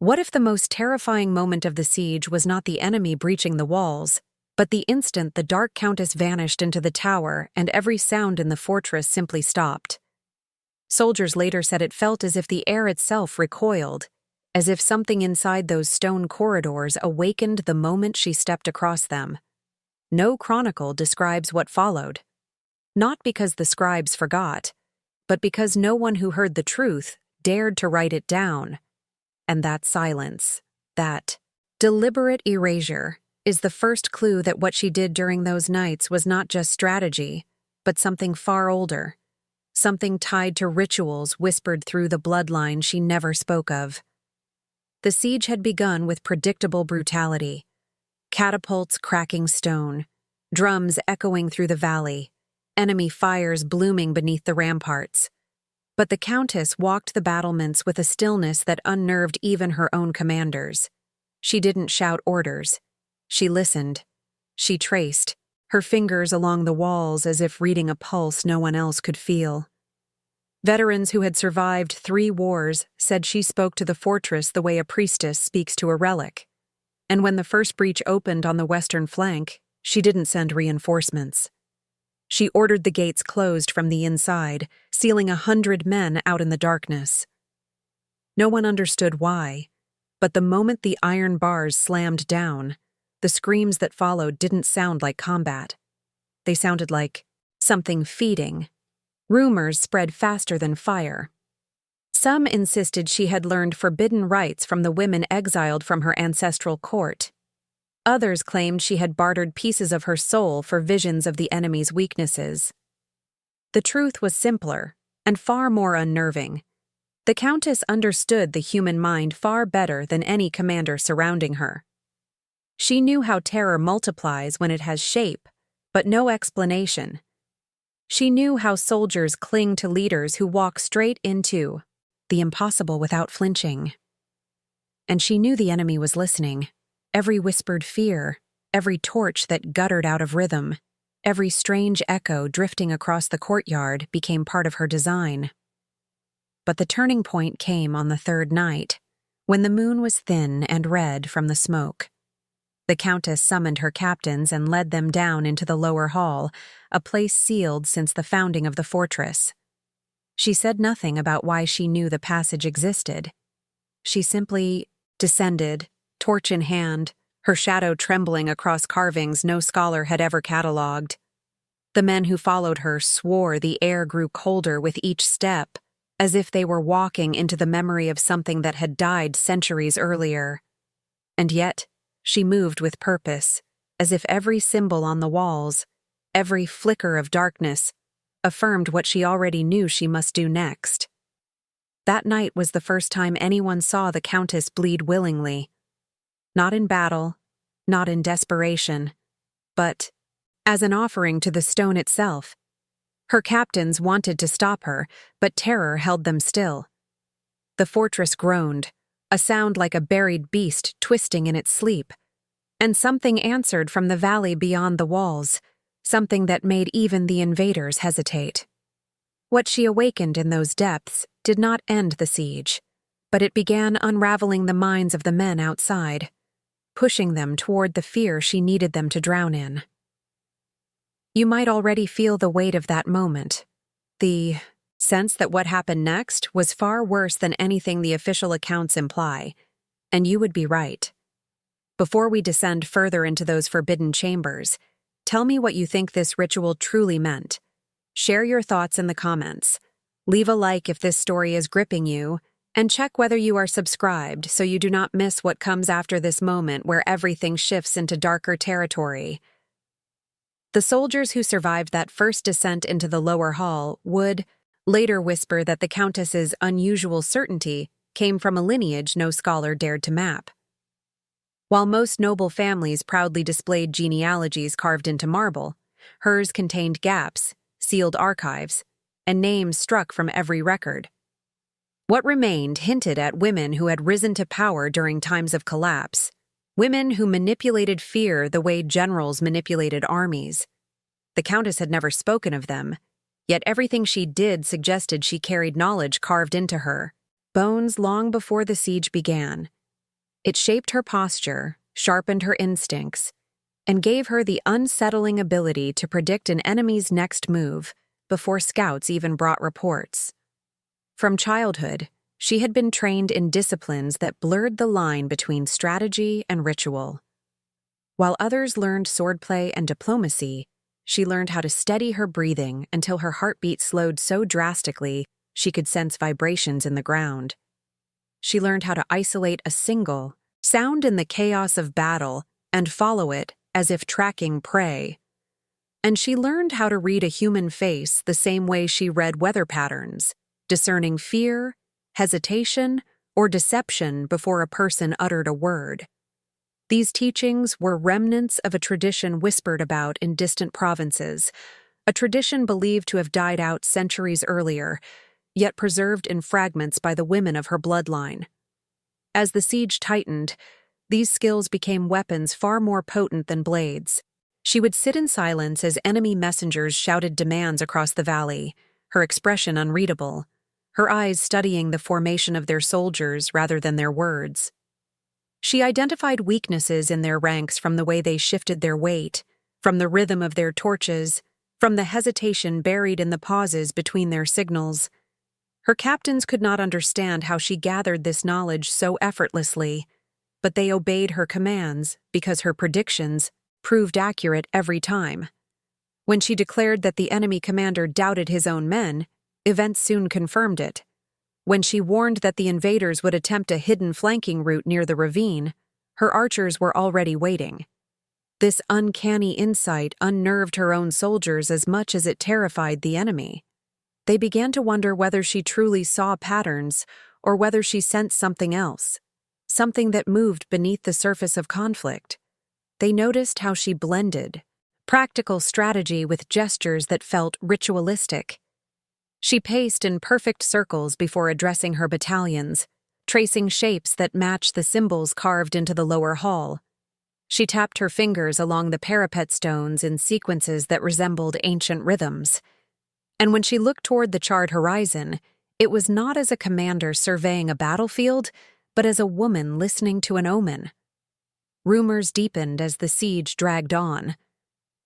What if the most terrifying moment of the siege was not the enemy breaching the walls, but the instant the dark countess vanished into the tower and every sound in the fortress simply stopped? Soldiers later said it felt as if the air itself recoiled, as if something inside those stone corridors awakened the moment she stepped across them. No chronicle describes what followed. Not because the scribes forgot, but because no one who heard the truth dared to write it down. And that silence, that deliberate erasure, is the first clue that what she did during those nights was not just strategy, but something far older, something tied to rituals whispered through the bloodline she never spoke of. The siege had begun with predictable brutality. Catapults cracking stone, drums echoing through the valley, enemy fires blooming beneath the ramparts. But the Countess walked the battlements with a stillness that unnerved even her own commanders. She didn't shout orders. She listened. She traced, her fingers along the walls as if reading a pulse no one else could feel. Veterans who had survived 3 wars said she spoke to the fortress the way a priestess speaks to a relic. And when the first breach opened on the western flank, she didn't send reinforcements. She ordered the gates closed from the inside, sealing 100 men out in the darkness. No one understood why, but the moment the iron bars slammed down, the screams that followed didn't sound like combat. They sounded like something feeding. Rumors spread faster than fire. Some insisted she had learned forbidden rites from the women exiled from her ancestral court. Others claimed she had bartered pieces of her soul for visions of the enemy's weaknesses. The truth was simpler and far more unnerving. The Countess understood the human mind far better than any commander surrounding her. She knew how terror multiplies when it has shape, but no explanation. She knew how soldiers cling to leaders who walk straight into the impossible without flinching. And she knew the enemy was listening. Every whispered fear, every torch that guttered out of rhythm, every strange echo drifting across the courtyard became part of her design. But the turning point came on the 3rd night, when the moon was thin and red from the smoke. The Countess summoned her captains and led them down into the lower hall, a place sealed since the founding of the fortress. She said nothing about why she knew the passage existed. She simply descended, torch in hand, her shadow trembling across carvings no scholar had ever catalogued. The men who followed her swore the air grew colder with each step, as if they were walking into the memory of something that had died centuries earlier. And yet, she moved with purpose, as if every symbol on the walls, every flicker of darkness, affirmed what she already knew she must do next. That night was the first time anyone saw the Countess bleed willingly. Not in battle, not in desperation, but as an offering to the stone itself. Her captains wanted to stop her, but terror held them still. The fortress groaned, a sound like a buried beast twisting in its sleep. And something answered from the valley beyond the walls, something that made even the invaders hesitate. What she awakened in those depths did not end the siege, but it began unraveling the minds of the men outside, pushing them toward the fear she needed them to drown in. You might already feel the weight of that moment, the sense that what happened next was far worse than anything the official accounts imply, and you would be right. Before we descend further into those forbidden chambers, tell me what you think this ritual truly meant. Share your thoughts in the comments. Leave a like if this story is gripping you, and check whether you are subscribed so you do not miss what comes after this moment where everything shifts into darker territory. The soldiers who survived that first descent into the lower hall would later whisper that the Countess's unusual certainty came from a lineage no scholar dared to map. While most noble families proudly displayed genealogies carved into marble, hers contained gaps, sealed archives, and names struck from every record. What remained hinted at women who had risen to power during times of collapse, women who manipulated fear the way generals manipulated armies. The Countess had never spoken of them, yet everything she did suggested she carried knowledge carved into her, bones long before the siege began, It shaped her posture, sharpened her instincts, and gave her the unsettling ability to predict an enemy's next move before scouts even brought reports. From childhood, she had been trained in disciplines that blurred the line between strategy and ritual. While others learned swordplay and diplomacy, she learned how to steady her breathing until her heartbeat slowed so drastically she could sense vibrations in the ground. She learned how to isolate a single sound in the chaos of battle and follow it as if tracking prey. And she learned how to read a human face the same way she read weather patterns, discerning fear, hesitation, or deception before a person uttered a word. These teachings were remnants of a tradition whispered about in distant provinces, a tradition believed to have died out centuries earlier, yet preserved in fragments by the women of her bloodline. As the siege tightened, these skills became weapons far more potent than blades. She would sit in silence as enemy messengers shouted demands across the valley, her expression unreadable, her eyes studying the formation of their soldiers rather than their words. She identified weaknesses in their ranks from the way they shifted their weight, from the rhythm of their torches, from the hesitation buried in the pauses between their signals. Her captains could not understand how she gathered this knowledge so effortlessly, but they obeyed her commands because her predictions proved accurate every time. When she declared that the enemy commander doubted his own men, events soon confirmed it. When she warned that the invaders would attempt a hidden flanking route near the ravine, her archers were already waiting. This uncanny insight unnerved her own soldiers as much as it terrified the enemy. They began to wonder whether she truly saw patterns or whether she sensed something else, something that moved beneath the surface of conflict. They noticed how she blended practical strategy with gestures that felt ritualistic. She paced in perfect circles before addressing her battalions, tracing shapes that matched the symbols carved into the lower hall. She tapped her fingers along the parapet stones in sequences that resembled ancient rhythms. And when she looked toward the charred horizon, it was not as a commander surveying a battlefield, but as a woman listening to an omen. Rumors deepened as the siege dragged on.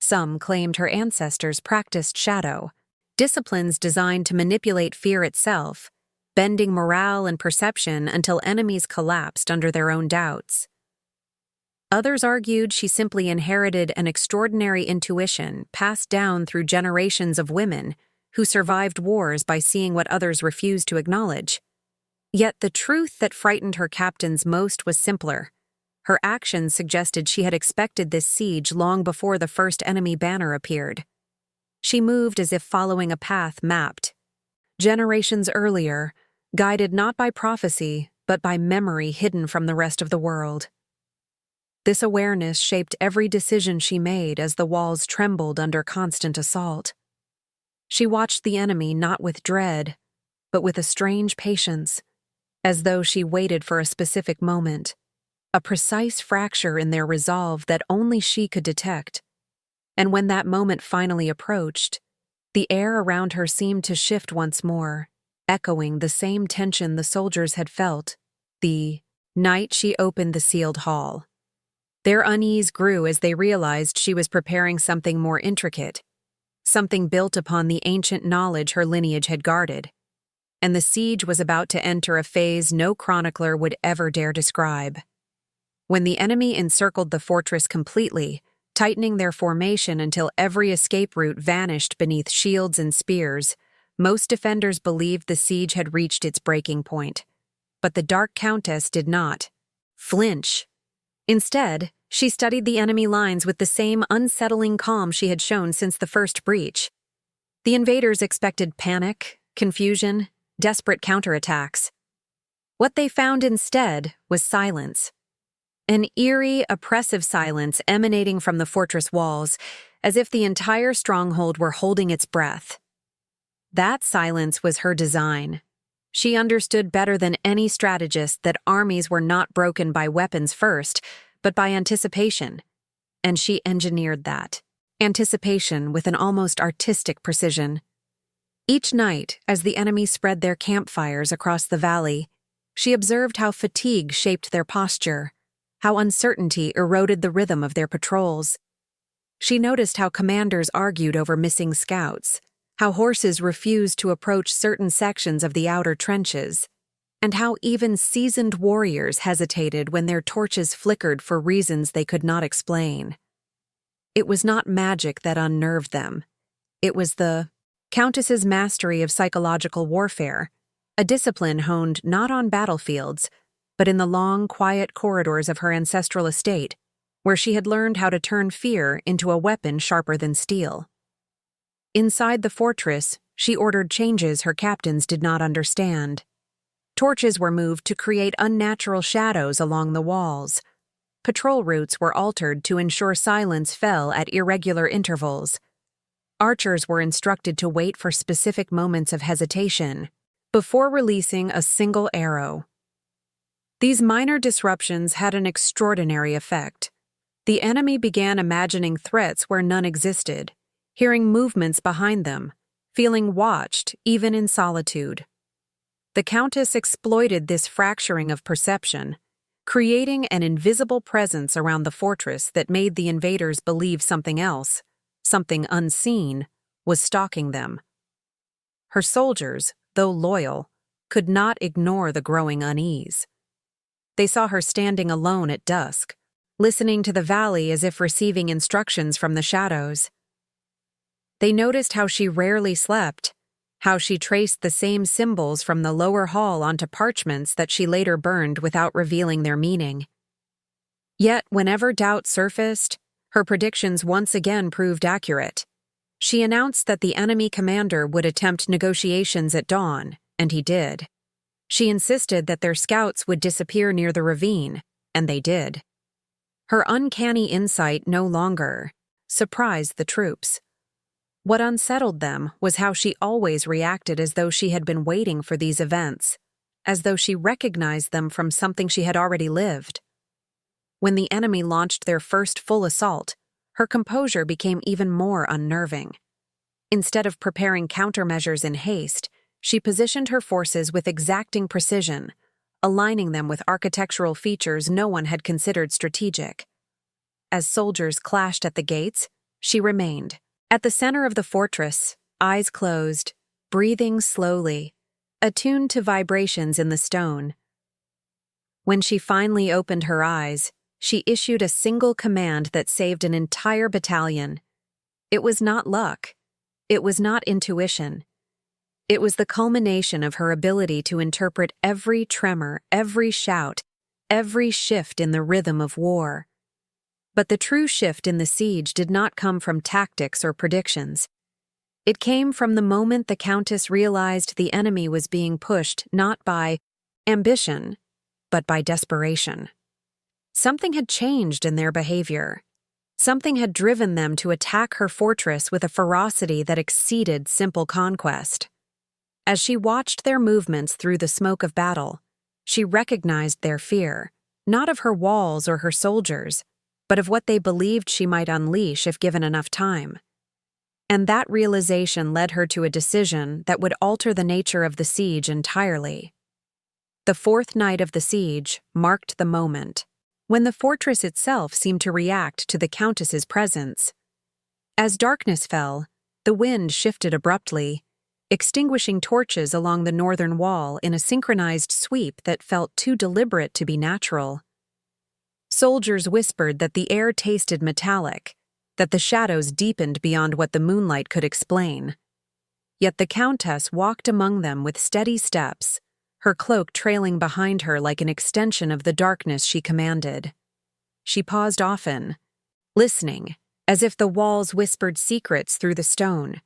Some claimed her ancestors practiced shadow, disciplines designed to manipulate fear itself, bending morale and perception until enemies collapsed under their own doubts. Others argued she simply inherited an extraordinary intuition passed down through generations of women who survived wars by seeing what others refused to acknowledge. Yet the truth that frightened her captains most was simpler. Her actions suggested she had expected this siege long before the first enemy banner appeared. She moved as if following a path mapped. Generations earlier, guided not by prophecy, but by memory hidden from the rest of the world. This awareness shaped every decision she made as the walls trembled under constant assault. She watched the enemy not with dread, but with a strange patience, as though she waited for a specific moment, a precise fracture in their resolve that only she could detect. And when that moment finally approached, the air around her seemed to shift once more, echoing the same tension the soldiers had felt the night she opened the sealed hall. Their unease grew as they realized she was preparing something more intricate, something built upon the ancient knowledge her lineage had guarded. And the siege was about to enter a phase no chronicler would ever dare describe. When the enemy encircled the fortress completely, tightening their formation until every escape route vanished beneath shields and spears, most defenders believed the siege had reached its breaking point. But the Dark Countess did not flinch. Instead, she studied the enemy lines with the same unsettling calm she had shown since the first breach. The invaders expected panic, confusion, desperate counterattacks. What they found instead was silence. An eerie, oppressive silence emanating from the fortress walls, as if the entire stronghold were holding its breath. That silence was her design. She understood better than any strategist that armies were not broken by weapons first, but by anticipation. And she engineered that anticipation with an almost artistic precision. Each night, as the enemy spread their campfires across the valley, She observed how fatigue shaped their posture, how uncertainty eroded the rhythm of their patrols. She noticed how commanders argued over missing scouts, how horses refused to approach certain sections of the outer trenches, and how even seasoned warriors hesitated when their torches flickered for reasons they could not explain. It was not magic that unnerved them. It was the Countess's mastery of psychological warfare, a discipline honed not on battlefields, but in the long, quiet corridors of her ancestral estate, where she had learned how to turn fear into a weapon sharper than steel. Inside the fortress, she ordered changes her captains did not understand. Torches were moved to create unnatural shadows along the walls. Patrol routes were altered to ensure silence fell at irregular intervals. Archers were instructed to wait for specific moments of hesitation before releasing a single arrow. These minor disruptions had an extraordinary effect. The enemy began imagining threats where none existed, hearing movements behind them, feeling watched even in solitude. The Countess exploited this fracturing of perception, creating an invisible presence around the fortress that made the invaders believe something else, something unseen, was stalking them. Her soldiers, though loyal, could not ignore the growing unease. They saw her standing alone at dusk, listening to the valley as if receiving instructions from the shadows. They noticed how she rarely slept, how she traced the same symbols from the lower hall onto parchments that she later burned without revealing their meaning. Yet, whenever doubt surfaced, her predictions once again proved accurate. She announced that the enemy commander would attempt negotiations at dawn, and he did. She insisted that their scouts would disappear near the ravine, and they did. Her uncanny insight no longer surprised the troops. What unsettled them was how she always reacted as though she had been waiting for these events, as though she recognized them from something she had already lived. When the enemy launched their first full assault, her composure became even more unnerving. Instead of preparing countermeasures in haste, she positioned her forces with exacting precision, aligning them with architectural features no one had considered strategic. As soldiers clashed at the gates, she remained, at the center of the fortress, eyes closed, breathing slowly, attuned to vibrations in the stone. When she finally opened her eyes, she issued a single command that saved an entire battalion. It was not luck. It was not intuition. It was the culmination of her ability to interpret every tremor, every shout, every shift in the rhythm of war. But the true shift in the siege did not come from tactics or predictions. It came from the moment the Countess realized the enemy was being pushed not by ambition, but by desperation. Something had changed in their behavior. Something had driven them to attack her fortress with a ferocity that exceeded simple conquest. As she watched their movements through the smoke of battle, she recognized their fear, not of her walls or her soldiers, but of what they believed she might unleash if given enough time. And that realization led her to a decision that would alter the nature of the siege entirely. The fourth night of the siege marked the moment, when the fortress itself seemed to react to the Countess's presence. As darkness fell, the wind shifted abruptly, extinguishing torches along the northern wall in a synchronized sweep that felt too deliberate to be natural. Soldiers whispered that the air tasted metallic, that the shadows deepened beyond what the moonlight could explain. Yet the Countess walked among them with steady steps, her cloak trailing behind her like an extension of the darkness she commanded. She paused often, listening, as if the walls whispered secrets through the stone.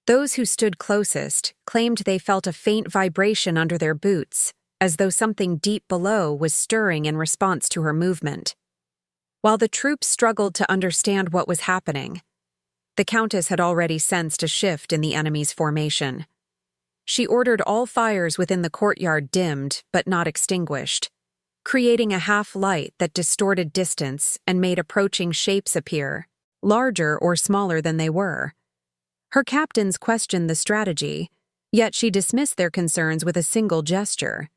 Those who stood closest claimed they felt a faint vibration under their boots, as though something deep below was stirring in response to her movement. While the troops struggled to understand what was happening, the Countess had already sensed a shift in the enemy's formation. She ordered all fires within the courtyard dimmed but not extinguished, creating a half-light that distorted distance and made approaching shapes appear, larger or smaller than they were. Her captains questioned the strategy, yet she dismissed their concerns with a single gesture.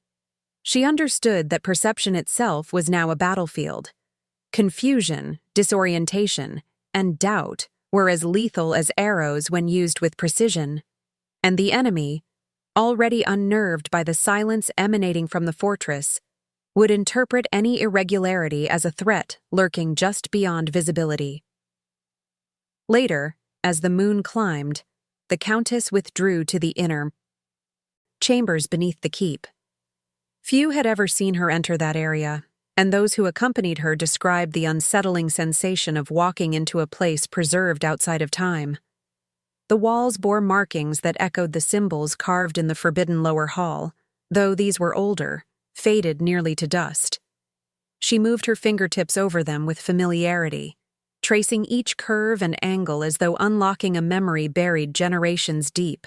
She understood that perception itself was now a battlefield. Confusion, disorientation, and doubt were as lethal as arrows when used with precision. And the enemy, already unnerved by the silence emanating from the fortress, would interpret any irregularity as a threat lurking just beyond visibility. Later, as the moon climbed, the Countess withdrew to the inner chambers beneath the keep. Few had ever seen her enter that area, and those who accompanied her described the unsettling sensation of walking into a place preserved outside of time. The walls bore markings that echoed the symbols carved in the forbidden lower hall, though these were older, faded nearly to dust. She moved her fingertips over them with familiarity, tracing each curve and angle as though unlocking a memory buried generations deep.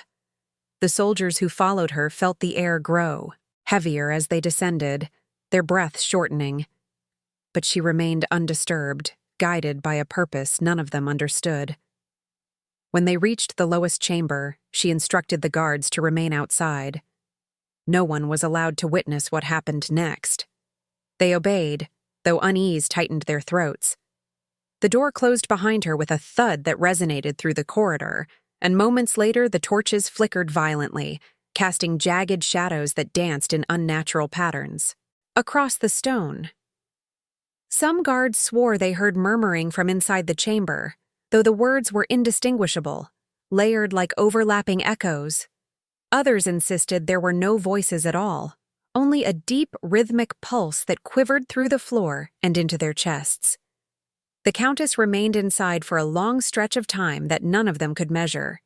The soldiers who followed her felt the air grow, heavier as they descended, their breaths shortening. But she remained undisturbed, guided by a purpose none of them understood. When they reached the lowest chamber, she instructed the guards to remain outside. No one was allowed to witness what happened next. They obeyed, though unease tightened their throats. The door closed behind her with a thud that resonated through the corridor, and moments later the torches flickered violently, casting jagged shadows that danced in unnatural patterns. Across the stone. Some guards swore they heard murmuring from inside the chamber, though the words were indistinguishable, layered like overlapping echoes. Others insisted there were no voices at all, only a deep, rhythmic pulse that quivered through the floor and into their chests. The Countess remained inside for a long stretch of time that none of them could measure.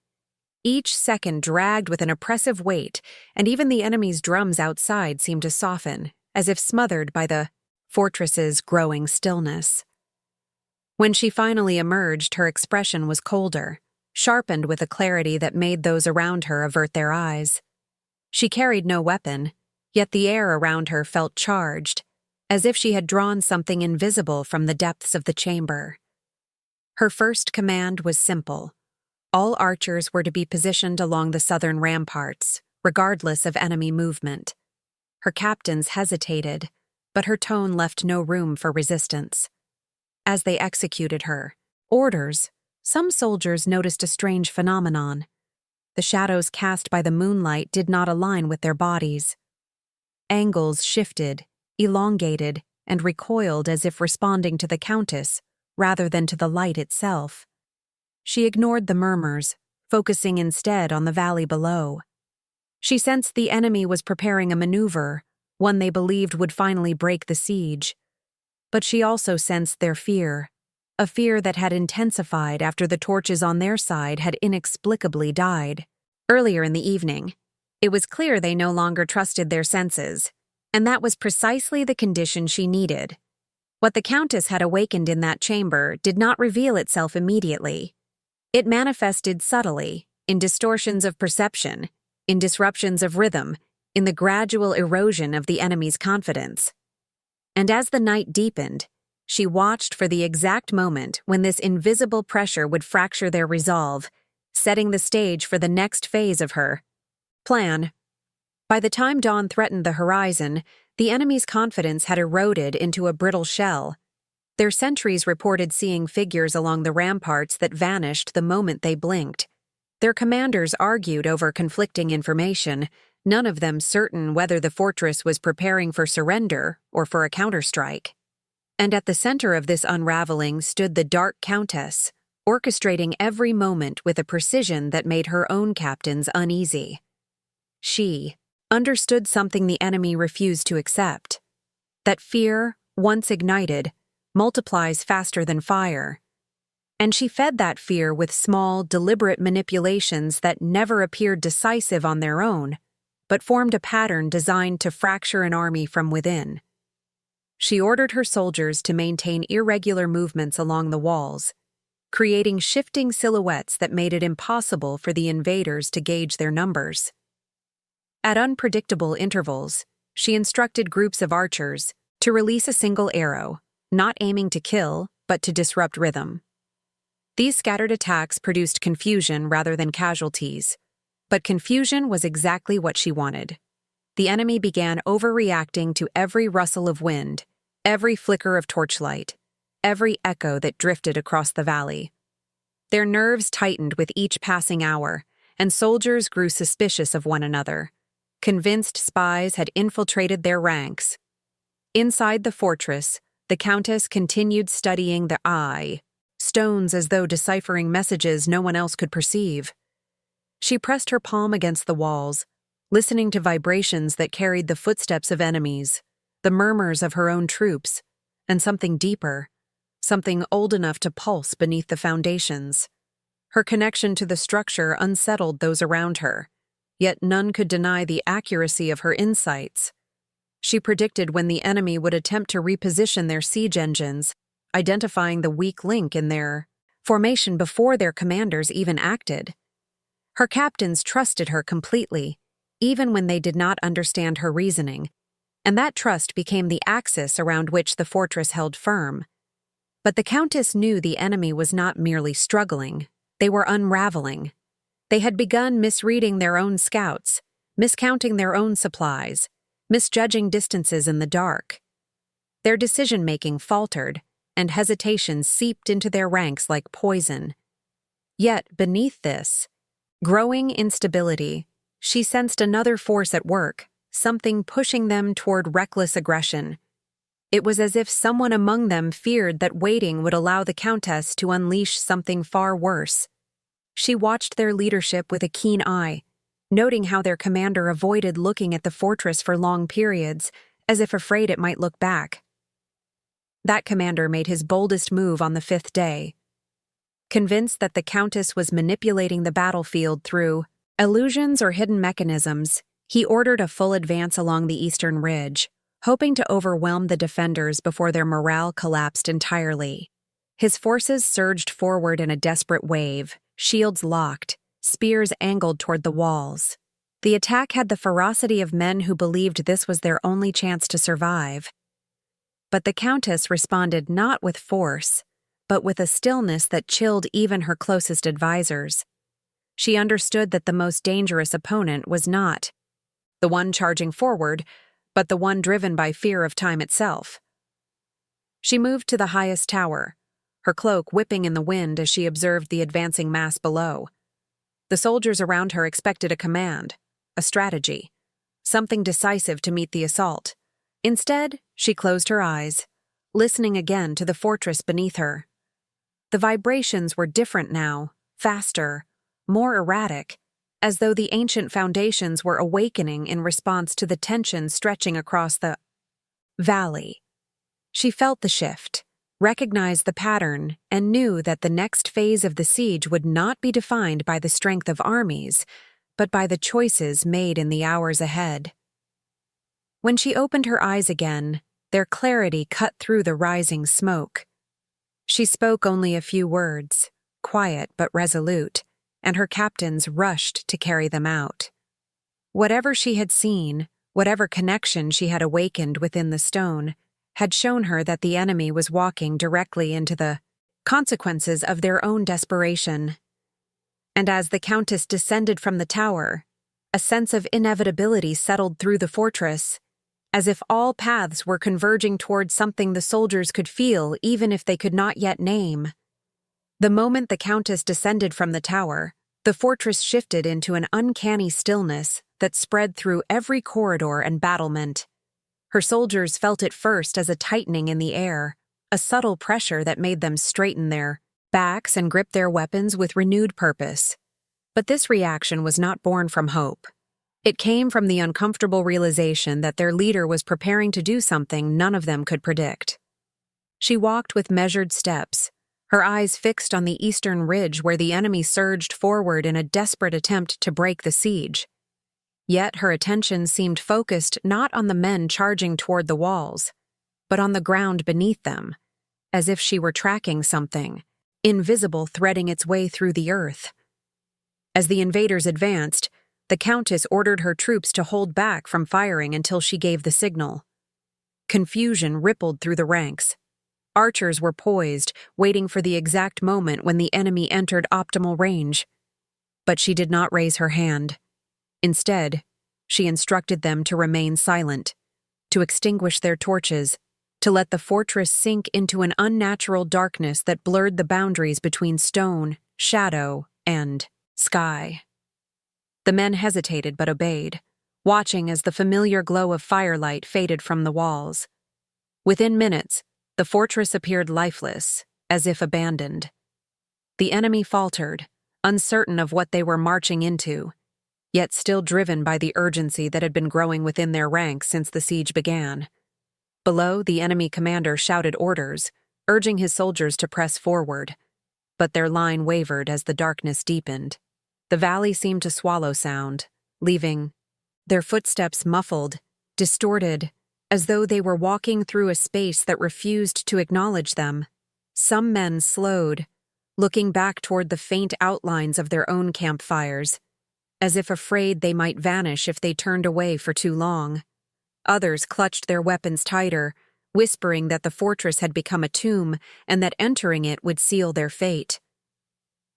Each second dragged with an oppressive weight, and even the enemy's drums outside seemed to soften, as if smothered by the fortress's growing stillness. When she finally emerged, her expression was colder, sharpened with a clarity that made those around her avert their eyes. She carried no weapon, yet the air around her felt charged, as if she had drawn something invisible from the depths of the chamber. Her first command was simple. All archers were to be positioned along the southern ramparts, regardless of enemy movement. Her captains hesitated, but her tone left no room for resistance. As they executed her orders, some soldiers noticed a strange phenomenon. The shadows cast by the moonlight did not align with their bodies. Angles shifted, elongated, and recoiled as if responding to the Countess, rather than to the light itself. She ignored the murmurs, focusing instead on the valley below. She sensed the enemy was preparing a maneuver, one they believed would finally break the siege. But she also sensed their fear, a fear that had intensified after the torches on their side had inexplicably died. Earlier in the evening, it was clear they no longer trusted their senses, and that was precisely the condition she needed. What the Countess had awakened in that chamber did not reveal itself immediately. It manifested subtly, in distortions of perception, in disruptions of rhythm, in the gradual erosion of the enemy's confidence. And as the night deepened, she watched for the exact moment when this invisible pressure would fracture their resolve, setting the stage for the next phase of her plan. By the time dawn threatened the horizon, the enemy's confidence had eroded into a brittle shell. Their sentries reported seeing figures along the ramparts that vanished the moment they blinked. Their commanders argued over conflicting information, none of them certain whether the fortress was preparing for surrender or for a counterstrike. And at the center of this unraveling stood the Dark Countess, orchestrating every moment with a precision that made her own captains uneasy. She understood something the enemy refused to accept: that fear, once ignited, multiplies faster than fire. And she fed that fear with small, deliberate manipulations that never appeared decisive on their own, but formed a pattern designed to fracture an army from within. She ordered her soldiers to maintain irregular movements along the walls, creating shifting silhouettes that made it impossible for the invaders to gauge their numbers. At unpredictable intervals, she instructed groups of archers to release a single arrow, not aiming to kill, but to disrupt rhythm. These scattered attacks produced confusion rather than casualties, but confusion was exactly what she wanted. the enemy began overreacting to every rustle of wind, every flicker of torchlight, every echo that drifted across the valley. Their nerves tightened with each passing hour, and soldiers grew suspicious of one another, convinced spies had infiltrated their ranks. Inside the fortress, the Countess continued studying the stones as though deciphering messages no one else could perceive. She pressed her palm against the walls, listening to vibrations that carried the footsteps of enemies, the murmurs of her own troops, and something deeper, something old enough to pulse beneath the foundations. Her connection to the structure unsettled those around her, yet none could deny the accuracy of her insights. She predicted when the enemy would attempt to reposition their siege engines, identifying the weak link in their formation before their commanders even acted. Her captains trusted her completely, even when they did not understand her reasoning, and that trust became the axis around which the fortress held firm. But the Countess knew the enemy was not merely struggling, they were unraveling. They had begun misreading their own scouts, miscounting their own supplies, misjudging distances in the dark. Their decision-making faltered, and hesitation seeped into their ranks like poison. Yet, beneath this growing instability, she sensed another force at work, something pushing them toward reckless aggression. It was as if someone among them feared that waiting would allow the Countess to unleash something far worse. She watched their leadership with a keen eye, noting how their commander avoided looking at the fortress for long periods, as if afraid it might look back. That commander made his boldest move on the 5th day. Convinced that the Countess was manipulating the battlefield through illusions or hidden mechanisms, he ordered a full advance along the eastern ridge, hoping to overwhelm the defenders before their morale collapsed entirely. His forces surged forward in a desperate wave, shields locked, spears angled toward the walls. The attack had the ferocity of men who believed this was their only chance to survive. But the Countess responded not with force, but with a stillness that chilled even her closest advisors. She understood that the most dangerous opponent was not the one charging forward, but the one driven by fear of time itself. She moved to the highest tower, her cloak whipping in the wind as she observed the advancing mass below. The soldiers around her expected a command, a strategy, something decisive to meet the assault. Instead, she closed her eyes, listening again to the fortress beneath her. The vibrations were different now, faster, more erratic, as though the ancient foundations were awakening in response to the tension stretching across the valley. She felt the shift, recognized the pattern, and knew that the next phase of the siege would not be defined by the strength of armies, but by the choices made in the hours ahead. When she opened her eyes again, their clarity cut through the rising smoke. She spoke only a few words, quiet but resolute, and her captains rushed to carry them out. Whatever she had seen, whatever connection she had awakened within the stone, had shown her that the enemy was walking directly into the consequences of their own desperation. And as the Countess descended from the tower, a sense of inevitability settled through the fortress, as if all paths were converging toward something the soldiers could feel even if they could not yet name. The moment the Countess descended from the tower, the fortress shifted into an uncanny stillness that spread through every corridor and battlement. Her soldiers felt it first as a tightening in the air, a subtle pressure that made them straighten their backs and grip their weapons with renewed purpose. But this reaction was not born from hope. It came from the uncomfortable realization that their leader was preparing to do something none of them could predict. She walked with measured steps, her eyes fixed on the eastern ridge where the enemy surged forward in a desperate attempt to break the siege. Yet her attention seemed focused not on the men charging toward the walls, but on the ground beneath them, as if she were tracking something, invisible threading its way through the earth. As the invaders advanced, the Countess ordered her troops to hold back from firing until she gave the signal. Confusion rippled through the ranks. Archers were poised, waiting for the exact moment when the enemy entered optimal range. But she did not raise her hand. Instead, She instructed them to remain silent, to extinguish their torches, to let the fortress sink into an unnatural darkness that blurred the boundaries between stone, shadow, and sky. The men hesitated but obeyed, watching as the familiar glow of firelight faded from the walls. Within minutes, the fortress appeared lifeless, as if abandoned. The enemy faltered, uncertain of what they were marching into, yet still driven by the urgency that had been growing within their ranks since the siege began. Below, the enemy commander shouted orders, urging his soldiers to press forward. But their line wavered as the darkness deepened. The valley seemed to swallow sound, leaving their footsteps muffled, distorted, as though they were walking through a space that refused to acknowledge them. Some men slowed, looking back toward the faint outlines of their own campfires, as if afraid they might vanish if they turned away for too long. Others clutched their weapons tighter, whispering that the fortress had become a tomb and that entering it would seal their fate.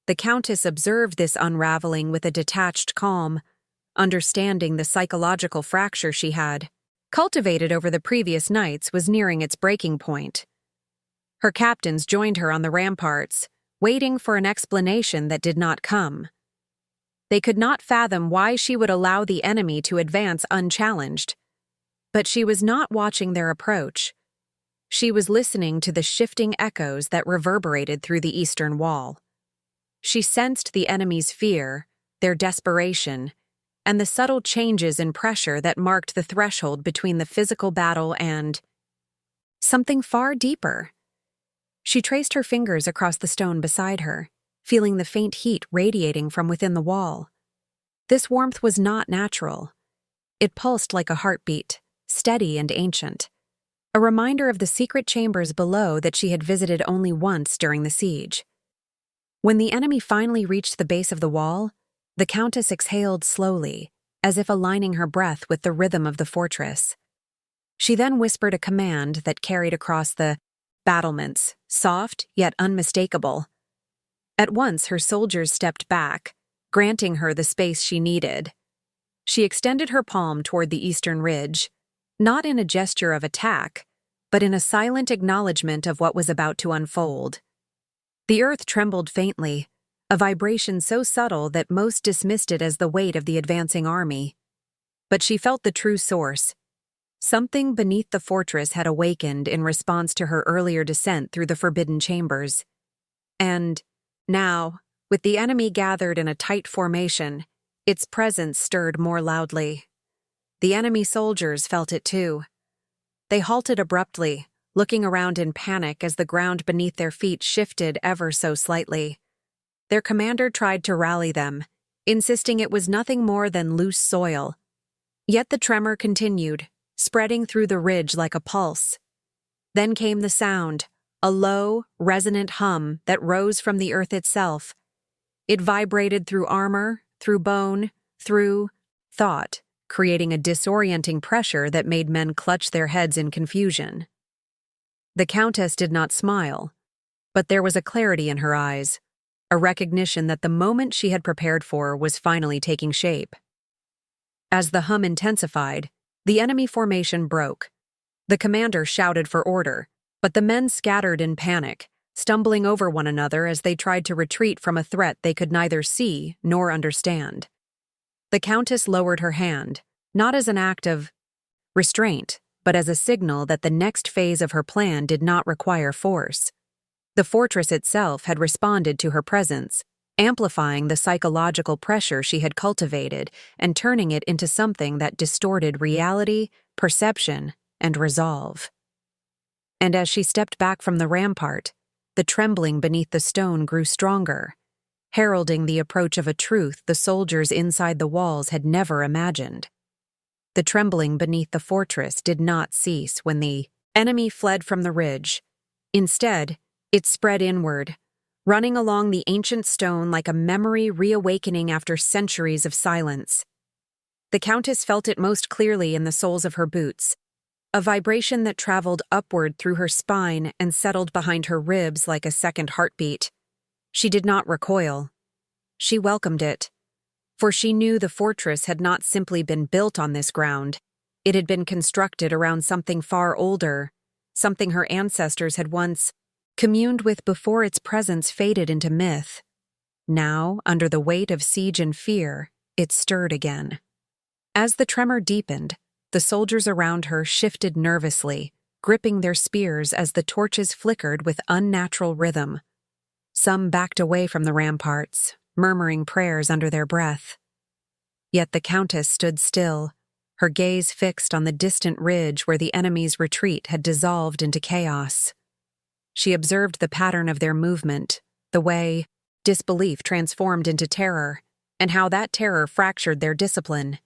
The Countess observed this unraveling with a detached calm, understanding the psychological fracture she had, cultivated over the previous nights, was nearing its breaking point. Her captains joined her on the ramparts, waiting for an explanation that did not come. They could not fathom why she would allow the enemy to advance unchallenged. But she was not watching their approach. She was listening to the shifting echoes that reverberated through the eastern wall. She sensed the enemy's fear, their desperation, and the subtle changes in pressure that marked the threshold between the physical battle and something far deeper. She traced her fingers across the stone beside her, feeling the faint heat radiating from within the wall. This warmth was not natural. It pulsed like a heartbeat, steady and ancient, a reminder of the secret chambers below that she had visited only once during the siege. When the enemy finally reached the base of the wall, the Countess exhaled slowly, as if aligning her breath with the rhythm of the fortress. She then whispered a command that carried across the battlements, soft yet unmistakable. At once her soldiers stepped back, granting her the space she needed. She extended her palm toward the eastern ridge, not in a gesture of attack, but in a silent acknowledgement of what was about to unfold. The earth trembled faintly, a vibration so subtle that most dismissed it as the weight of the advancing army. But she felt the true source. Something beneath the fortress had awakened in response to her earlier descent through the forbidden chambers. And now, with the enemy gathered in a tight formation, its presence stirred more loudly. The enemy soldiers felt it too. They halted abruptly, looking around in panic as the ground beneath their feet shifted ever so slightly. Their commander tried to rally them, insisting it was nothing more than loose soil. Yet the tremor continued, spreading through the ridge like a pulse. Then came the sound, a low, resonant hum that rose from the earth itself. It vibrated through armor, through bone, through thought, creating a disorienting pressure that made men clutch their heads in confusion. The Countess did not smile, but there was a clarity in her eyes, a recognition that the moment she had prepared for was finally taking shape. As the hum intensified, the enemy formation broke. The commander shouted for order, but the men scattered in panic, stumbling over one another as they tried to retreat from a threat they could neither see nor understand. The Countess lowered her hand, not as an act of restraint, but as a signal that the next phase of her plan did not require force. The fortress itself had responded to her presence, amplifying the psychological pressure she had cultivated and turning it into something that distorted reality, perception, and resolve. And as she stepped back from the rampart, the trembling beneath the stone grew stronger, heralding the approach of a truth the soldiers inside the walls had never imagined. The trembling beneath the fortress did not cease when the enemy fled from the ridge. Instead, it spread inward, running along the ancient stone like a memory reawakening after centuries of silence. The Countess felt it most clearly in the soles of her boots, a vibration that traveled upward through her spine and settled behind her ribs like a second heartbeat. She did not recoil. She welcomed it. For she knew the fortress had not simply been built on this ground, it had been constructed around something far older, something her ancestors had once communed with before its presence faded into myth. Now, under the weight of siege and fear, it stirred again. As the tremor deepened, the soldiers around her shifted nervously, gripping their spears as the torches flickered with unnatural rhythm. Some backed away from the ramparts, murmuring prayers under their breath. Yet the Countess stood still, her gaze fixed on the distant ridge where the enemy's retreat had dissolved into chaos. She observed the pattern of their movement, the way disbelief transformed into terror, and how that terror fractured their discipline.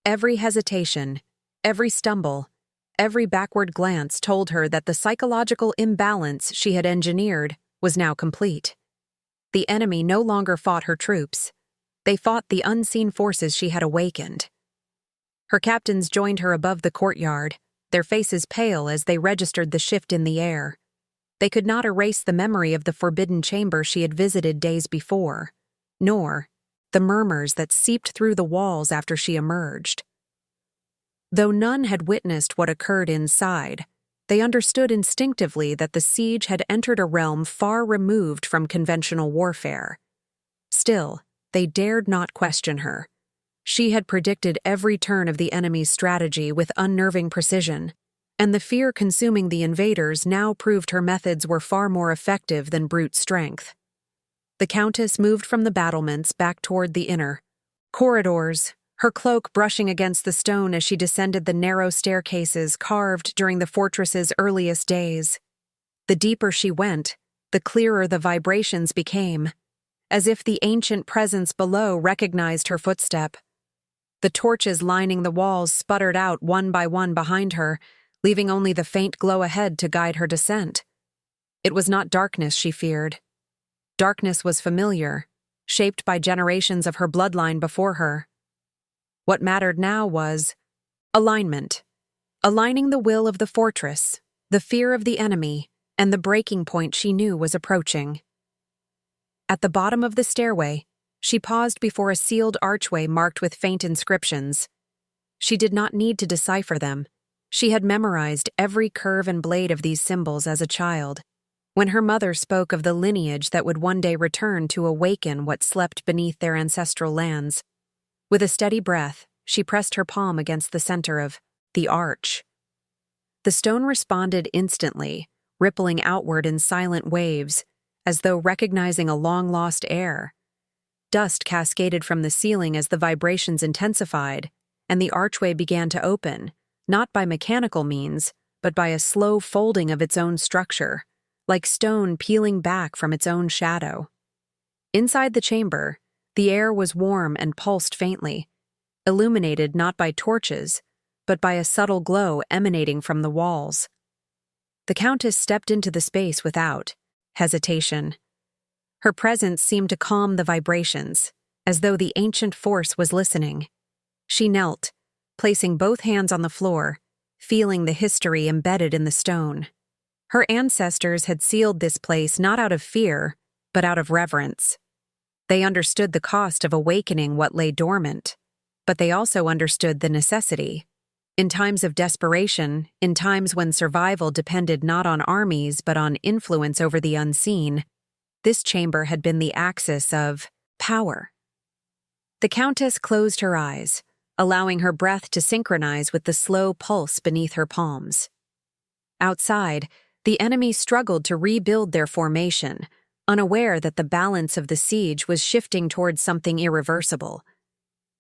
Every hesitation, every stumble, every backward glance told her that the psychological imbalance she had engineered was now complete. The enemy no longer fought her troops. They fought the unseen forces she had awakened. Her captains joined her above the courtyard, their faces pale as they registered the shift in the air. They could not erase the memory of the forbidden chamber she had visited days before, nor the murmurs that seeped through the walls after she emerged. Though none had witnessed what occurred inside, they understood instinctively that the siege had entered a realm far removed from conventional warfare. Still, they dared not question her. She had predicted every turn of the enemy's strategy with unnerving precision, and the fear consuming the invaders now proved her methods were far more effective than brute strength. The Countess moved from the battlements back toward the inner corridors, her cloak brushing against the stone as she descended the narrow staircases carved during the fortress's earliest days. The deeper she went, the clearer the vibrations became, as if the ancient presence below recognized her footstep. The torches lining the walls sputtered out one by one behind her, leaving only the faint glow ahead to guide her descent. It was not darkness she feared. Darkness was familiar, shaped by generations of her bloodline before her. What mattered now was alignment, aligning the will of the fortress, the fear of the enemy, and the breaking point she knew was approaching. At the bottom of the stairway, she paused before a sealed archway marked with faint inscriptions. She did not need to decipher them. She had memorized every curve and blade of these symbols as a child, when her mother spoke of the lineage that would one day return to awaken what slept beneath their ancestral lands. With a steady breath, she pressed her palm against the center of the arch. The stone responded instantly, rippling outward in silent waves, as though recognizing a long-lost air. Dust cascaded from the ceiling as the vibrations intensified, and the archway began to open, not by mechanical means, but by a slow folding of its own structure, like stone peeling back from its own shadow. Inside the chamber, the air was warm and pulsed faintly, illuminated not by torches, but by a subtle glow emanating from the walls. The Countess stepped into the space without hesitation. Her presence seemed to calm the vibrations, as though the ancient force was listening. She knelt, placing both hands on the floor, feeling the history embedded in the stone. Her ancestors had sealed this place not out of fear, but out of reverence. They understood the cost of awakening what lay dormant, but they also understood the necessity. In times of desperation, in times when survival depended not on armies but on influence over the unseen, this chamber had been the axis of power. The Countess closed her eyes, allowing her breath to synchronize with the slow pulse beneath her palms. Outside, the enemy struggled to rebuild their formation, unaware that the balance of the siege was shifting towards something irreversible.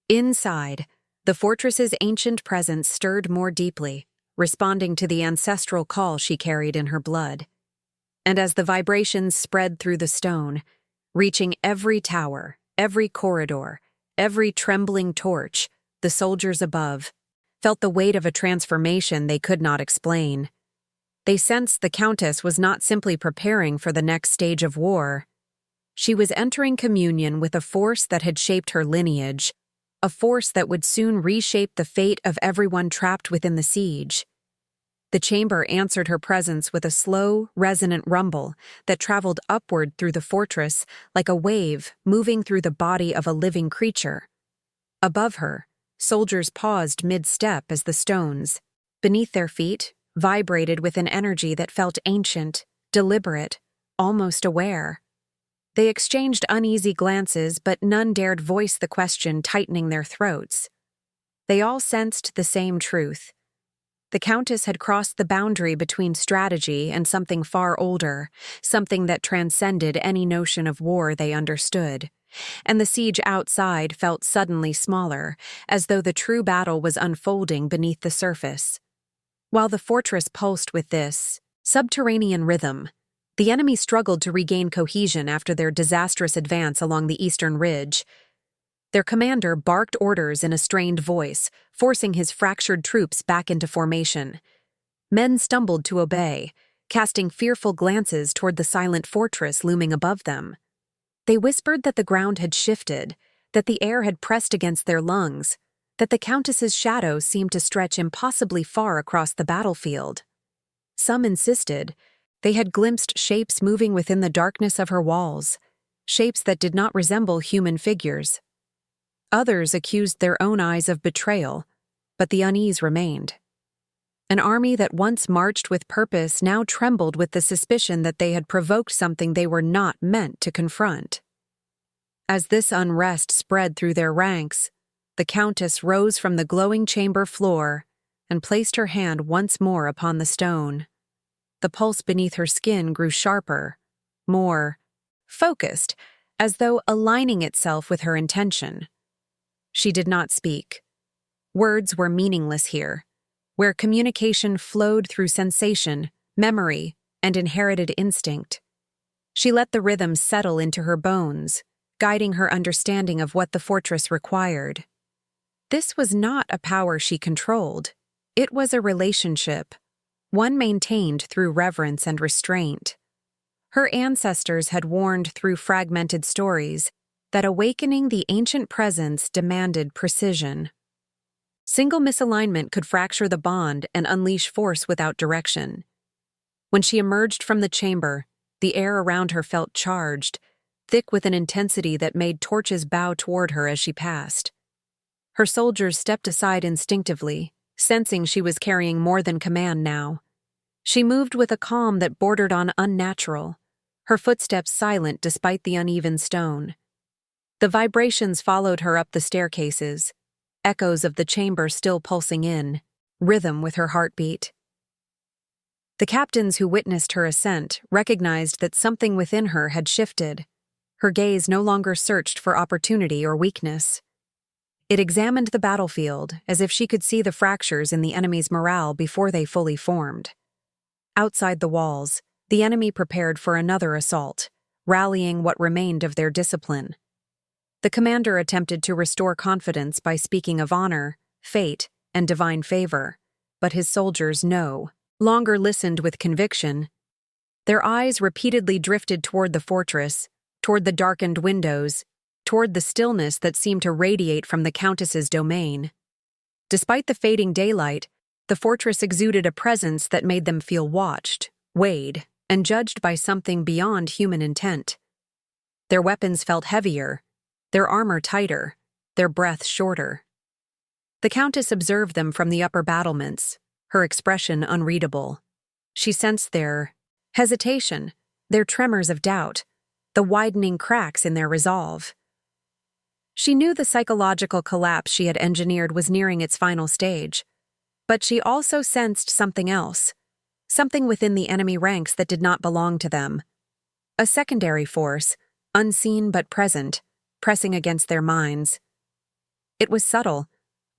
Inside, the fortress's ancient presence stirred more deeply, responding to the ancestral call she carried in her blood. And as the vibrations spread through the stone, reaching every tower, every corridor, every trembling torch, the soldiers above felt the weight of a transformation they could not explain. They sensed the Countess was not simply preparing for the next stage of war. She was entering communion with a force that had shaped her lineage, a force that would soon reshape the fate of everyone trapped within the siege. The chamber answered her presence with a slow, resonant rumble that traveled upward through the fortress like a wave moving through the body of a living creature. Above her, soldiers paused mid-step as the stones, beneath their feet, vibrated with an energy that felt ancient, deliberate, almost aware. They exchanged uneasy glances, but none dared voice the question tightening their throats. They all sensed the same truth. The Countess had crossed the boundary between strategy and something far older, something that transcended any notion of war they understood. And the siege outside felt suddenly smaller, as though the true battle was unfolding beneath the surface. While the fortress pulsed with this subterranean rhythm, the enemy struggled to regain cohesion after their disastrous advance along the eastern ridge. Their commander barked orders in a strained voice, forcing his fractured troops back into formation. Men stumbled to obey, casting fearful glances toward the silent fortress looming above them. They whispered that the ground had shifted, that the air had pressed against their lungs, that the Countess's shadow seemed to stretch impossibly far across the battlefield. Some insisted they had glimpsed shapes moving within the darkness of her walls, shapes that did not resemble human figures. Others accused their own eyes of betrayal, but the unease remained. An army that once marched with purpose now trembled with the suspicion that they had provoked something they were not meant to confront. As this unrest spread through their ranks, the Countess rose from the glowing chamber floor and placed her hand once more upon the stone. The pulse beneath her skin grew sharper, more focused, as though aligning itself with her intention. She did not speak. Words were meaningless here, where communication flowed through sensation, memory, and inherited instinct. She let the rhythm settle into her bones, guiding her understanding of what the fortress required. This was not a power she controlled. It was a relationship, one maintained through reverence and restraint. Her ancestors had warned through fragmented stories that awakening the ancient presence demanded precision. Single misalignment could fracture the bond and unleash force without direction. When she emerged from the chamber, the air around her felt charged, thick with an intensity that made torches bow toward her as she passed. Her soldiers stepped aside instinctively, sensing she was carrying more than command now. She moved with a calm that bordered on unnatural, her footsteps silent despite the uneven stone. The vibrations followed her up the staircases, echoes of the chamber still pulsing in, rhythm with her heartbeat. The captains who witnessed her ascent recognized that something within her had shifted. Her gaze no longer searched for opportunity or weakness. It examined the battlefield as if she could see the fractures in the enemy's morale before they fully formed. Outside the walls, the enemy prepared for another assault, rallying what remained of their discipline. The commander attempted to restore confidence by speaking of honor, fate, and divine favor, but his soldiers no longer listened with conviction. Their eyes repeatedly drifted toward the fortress, toward the darkened windows, toward the stillness that seemed to radiate from the Countess's domain. Despite the fading daylight, the fortress exuded a presence that made them feel watched, weighed, and judged by something beyond human intent. Their weapons felt heavier, their armor tighter, their breath shorter. The Countess observed them from the upper battlements, her expression unreadable. She sensed their hesitation, their tremors of doubt, the widening cracks in their resolve. She knew the psychological collapse she had engineered was nearing its final stage, but she also sensed something else, something within the enemy ranks that did not belong to them. A secondary force, unseen but present, pressing against their minds. It was subtle,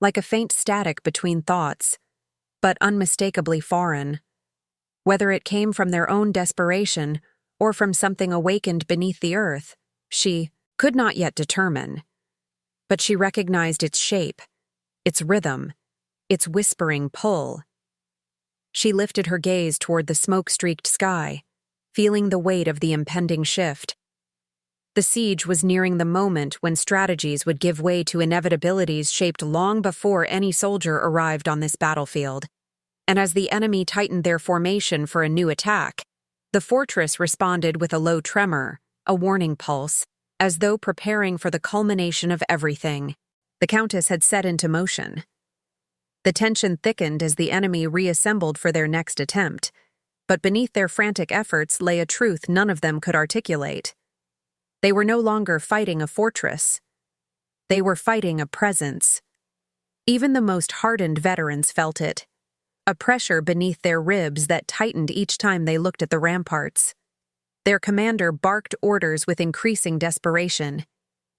like a faint static between thoughts, but unmistakably foreign. Whether it came from their own desperation or from something awakened beneath the earth, she could not yet determine. But she recognized its shape, its rhythm, its whispering pull. She lifted her gaze toward the smoke-streaked sky, feeling the weight of the impending shift. The siege was nearing the moment when strategies would give way to inevitabilities shaped long before any soldier arrived on this battlefield. and as the enemy tightened their formation for a new attack, the fortress responded with a low tremor, a warning pulse, as though preparing for the culmination of everything the Countess had set into motion. The tension thickened as the enemy reassembled for their next attempt, but beneath their frantic efforts lay a truth none of them could articulate. They were no longer fighting a fortress. They were fighting a presence. Even the most hardened veterans felt it, a pressure beneath their ribs that tightened each time they looked at the ramparts. Their commander barked orders with increasing desperation,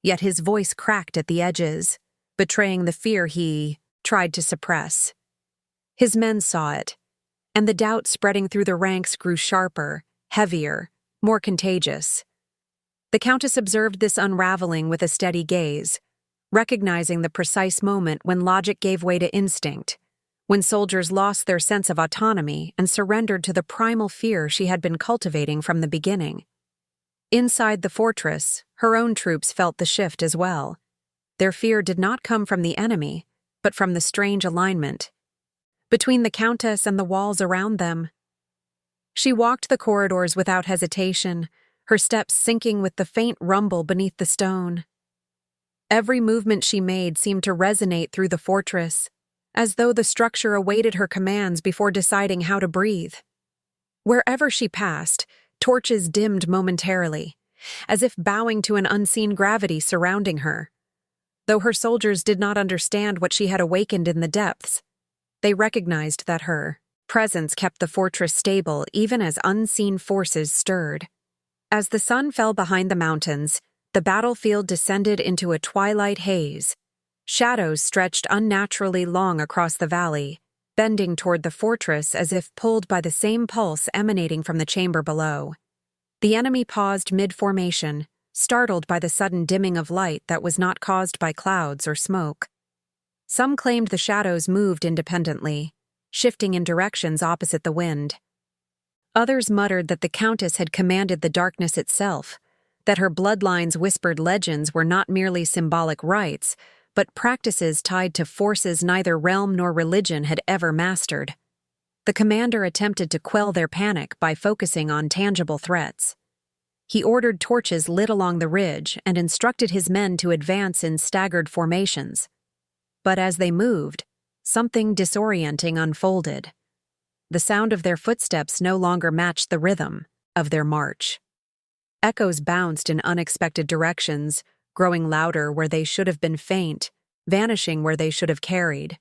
yet his voice cracked at the edges, betraying the fear he tried to suppress. His men saw it, and the doubt spreading through the ranks grew sharper, heavier, more contagious. The Countess observed this unraveling with a steady gaze, recognizing the precise moment when logic gave way to instinct, when soldiers lost their sense of autonomy and surrendered to the primal fear she had been cultivating from the beginning. Inside the fortress, her own troops felt the shift as well. Their fear did not come from the enemy, but from the strange alignment between the Countess and the walls around them. She walked the corridors without hesitation, her steps sinking with the faint rumble beneath the stone. Every movement she made seemed to resonate through the fortress, as though the structure awaited her commands before deciding how to breathe. Wherever she passed, torches dimmed momentarily, as if bowing to an unseen gravity surrounding her. Though her soldiers did not understand what she had awakened in the depths, they recognized that her presence kept the fortress stable even as unseen forces stirred. As the sun fell behind the mountains, the battlefield descended into a twilight haze. Shadows stretched unnaturally long across the valley, bending toward the fortress as if pulled by the same pulse emanating from the chamber below. The enemy paused mid-formation, startled by the sudden dimming of light that was not caused by clouds or smoke. Some claimed the shadows moved independently, shifting in directions opposite the wind. Others muttered that the Countess had commanded the darkness itself, that her bloodlines whispered legends were not merely symbolic rites, but practices tied to forces neither realm nor religion had ever mastered. The commander attempted to quell their panic by focusing on tangible threats. He ordered torches lit along the ridge and instructed his men to advance in staggered formations. But as they moved, something disorienting unfolded. The sound of their footsteps no longer matched the rhythm of their march. Echoes bounced in unexpected directions, growing louder where they should have been faint, vanishing where they should have carried.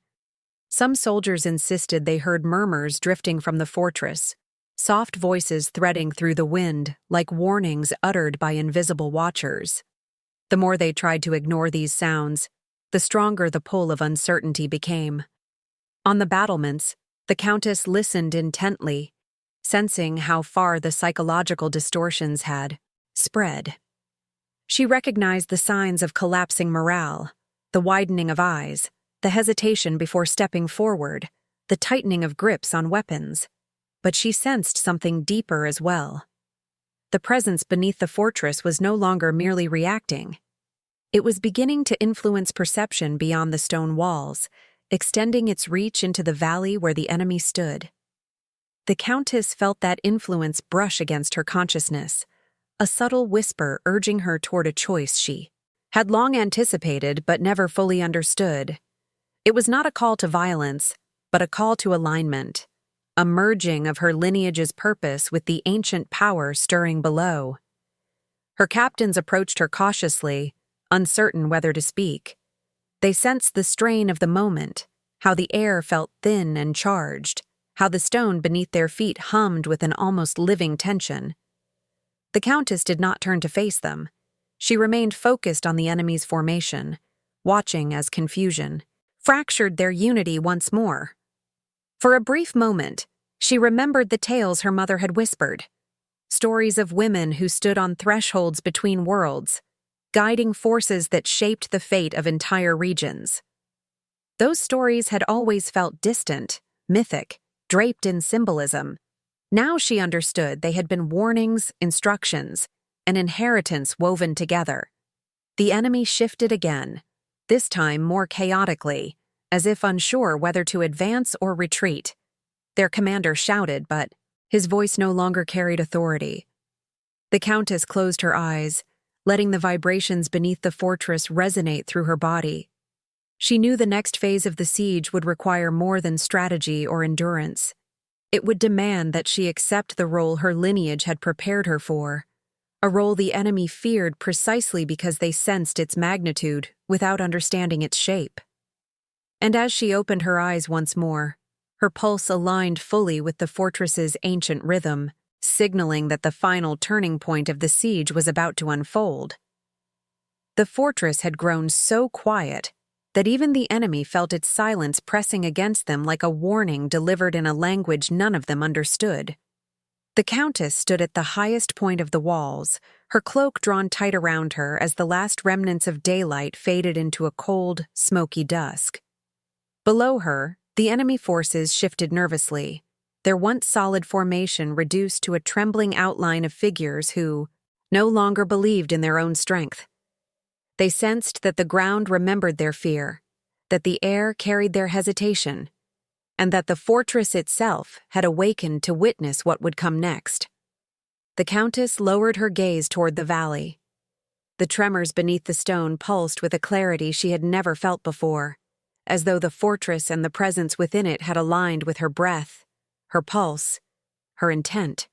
Some soldiers insisted they heard murmurs drifting from the fortress, soft voices threading through the wind like warnings uttered by invisible watchers. The more they tried to ignore these sounds, the stronger the pull of uncertainty became. On the battlements, the Countess listened intently, sensing how far the psychological distortions had spread. She recognized the signs of collapsing morale, the widening of eyes, the hesitation before stepping forward, the tightening of grips on weapons. But she sensed something deeper as well. The presence beneath the fortress was no longer merely reacting. It was beginning to influence perception beyond the stone walls, extending its reach into the valley where the enemy stood. The Countess felt that influence brush against her consciousness, a subtle whisper urging her toward a choice she had long anticipated but never fully understood. It was not a call to violence, but a call to alignment, a merging of her lineage's purpose with the ancient power stirring below. Her captains approached her cautiously, uncertain whether to speak. They sensed the strain of the moment, how the air felt thin and charged, how the stone beneath their feet hummed with an almost living tension. The Countess did not turn to face them. She remained focused on the enemy's formation, watching as confusion fractured their unity once more. For a brief moment, she remembered the tales her mother had whispered, stories of women who stood on thresholds between worlds, guiding forces that shaped the fate of entire regions. Those stories had always felt distant, mythic, draped in symbolism. Now she understood they had been warnings, instructions, an inheritance woven together. The enemy shifted again, this time more chaotically, as if unsure whether to advance or retreat. Their commander shouted, but his voice no longer carried authority. The Countess closed her eyes, letting the vibrations beneath the fortress resonate through her body. She knew the next phase of the siege would require more than strategy or endurance. It would demand that she accept the role her lineage had prepared her for, a role the enemy feared precisely because they sensed its magnitude without understanding its shape. And as she opened her eyes once more, her pulse aligned fully with the fortress's ancient rhythm, signaling that the final turning point of the siege was about to unfold. The fortress had grown so quiet that even the enemy felt its silence pressing against them like a warning delivered in a language none of them understood. The Countess stood at the highest point of the walls, her cloak drawn tight around her as the last remnants of daylight faded into a cold, smoky dusk. Below her, the enemy forces shifted nervously, their once solid formation reduced to a trembling outline of figures who no longer believed in their own strength. They sensed that the ground remembered their fear, that the air carried their hesitation, and that the fortress itself had awakened to witness what would come next. The Countess lowered her gaze toward the valley. The tremors beneath the stone pulsed with a clarity she had never felt before, as though the fortress and the presence within it had aligned with her breath, her pulse, her intent.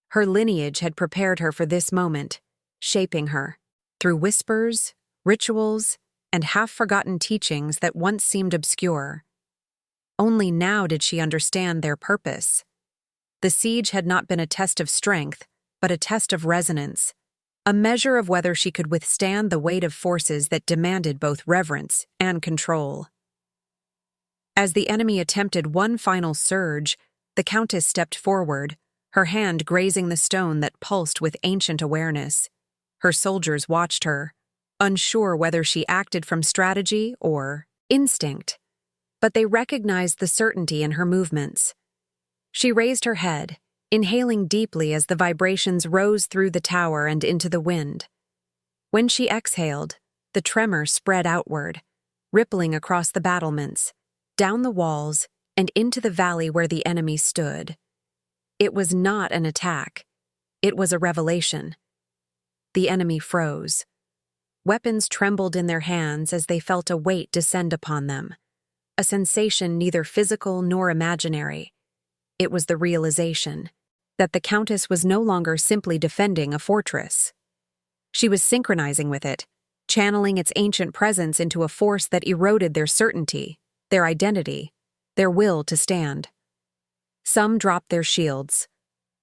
Her lineage had prepared her for this moment, shaping her, through whispers, rituals, and half-forgotten teachings that once seemed obscure. Only now did she understand their purpose. The siege had not been a test of strength, but a test of resonance, a measure of whether she could withstand the weight of forces that demanded both reverence and control. As the enemy attempted one final surge, the Countess stepped forward, her hand grazing the stone that pulsed with ancient awareness. Her soldiers watched her, unsure whether she acted from strategy or instinct, but they recognized the certainty in her movements. She raised her head, inhaling deeply as the vibrations rose through the tower and into the wind. When she exhaled, the tremor spread outward, rippling across the battlements, down the walls, and into the valley where the enemy stood. It was not an attack. It was a revelation. The enemy froze. Weapons trembled in their hands as they felt a weight descend upon them, a sensation neither physical nor imaginary. It was the realization that the Countess was no longer simply defending a fortress. She was synchronizing with it, channeling its ancient presence into a force that eroded their certainty, their identity, their will to stand. Some dropped their shields.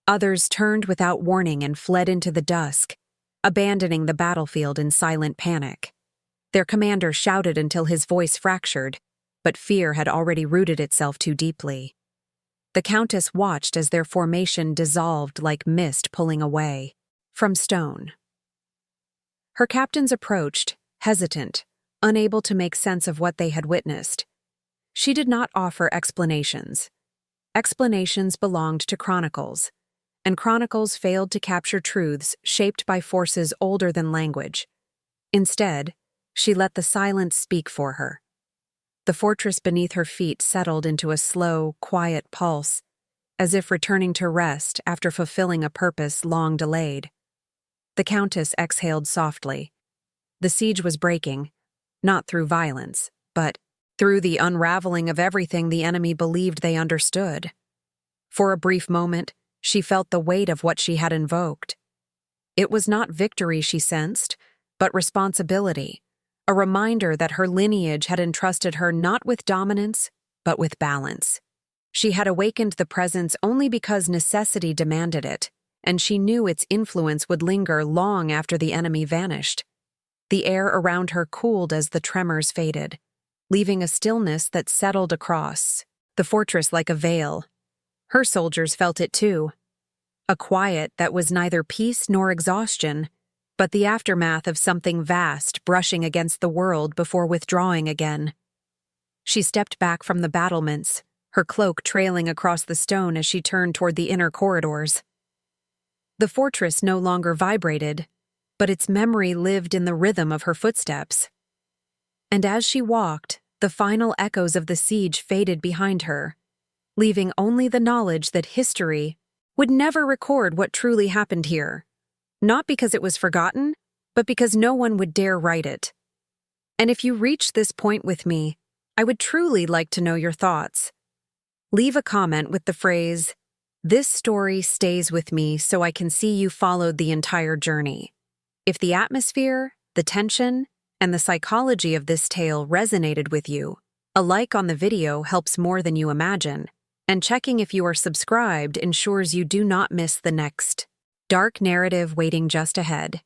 Others turned without warning and fled into the dusk, abandoning the battlefield in silent panic. Their commander shouted until his voice fractured, but fear had already rooted itself too deeply. The Countess watched as their formation dissolved like mist pulling away from stone. Her captains approached, hesitant, unable to make sense of what they had witnessed. She did not offer explanations. Explanations belonged to chronicles, and chronicles failed to capture truths shaped by forces older than language. Instead, she let the silence speak for her. The fortress beneath her feet settled into a slow, quiet pulse, as if returning to rest after fulfilling a purpose long delayed. The Countess exhaled softly. The siege was breaking, not through violence, but through the unraveling of everything the enemy believed they understood. For a brief moment, she felt the weight of what she had invoked. It was not victory she sensed, but responsibility, a reminder that her lineage had entrusted her not with dominance, but with balance. She had awakened the presence only because necessity demanded it, and she knew its influence would linger long after the enemy vanished. The air around her cooled as the tremors faded, leaving a stillness that settled across the fortress like a veil. Her soldiers felt it too, a quiet that was neither peace nor exhaustion, but the aftermath of something vast brushing against the world before withdrawing again. She stepped back from the battlements, her cloak trailing across the stone as she turned toward the inner corridors. The fortress no longer vibrated, but its memory lived in the rhythm of her footsteps. And as she walked, the final echoes of the siege faded behind her, leaving only the knowledge that history would never record what truly happened here, not because it was forgotten, but because no one would dare write it. And if you reach this point with me, I would truly like to know your thoughts. Leave a comment with the phrase, "This story stays with me so I can see you followed the entire journey." If the atmosphere, the tension, and the psychology of this tale resonated with you, a like on the video helps more than you imagine, and checking if you are subscribed ensures you do not miss the next dark narrative waiting just ahead.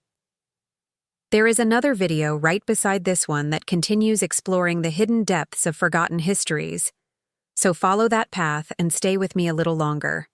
There is another video right beside this one that continues exploring the hidden depths of forgotten histories, so follow that path and stay with me a little longer.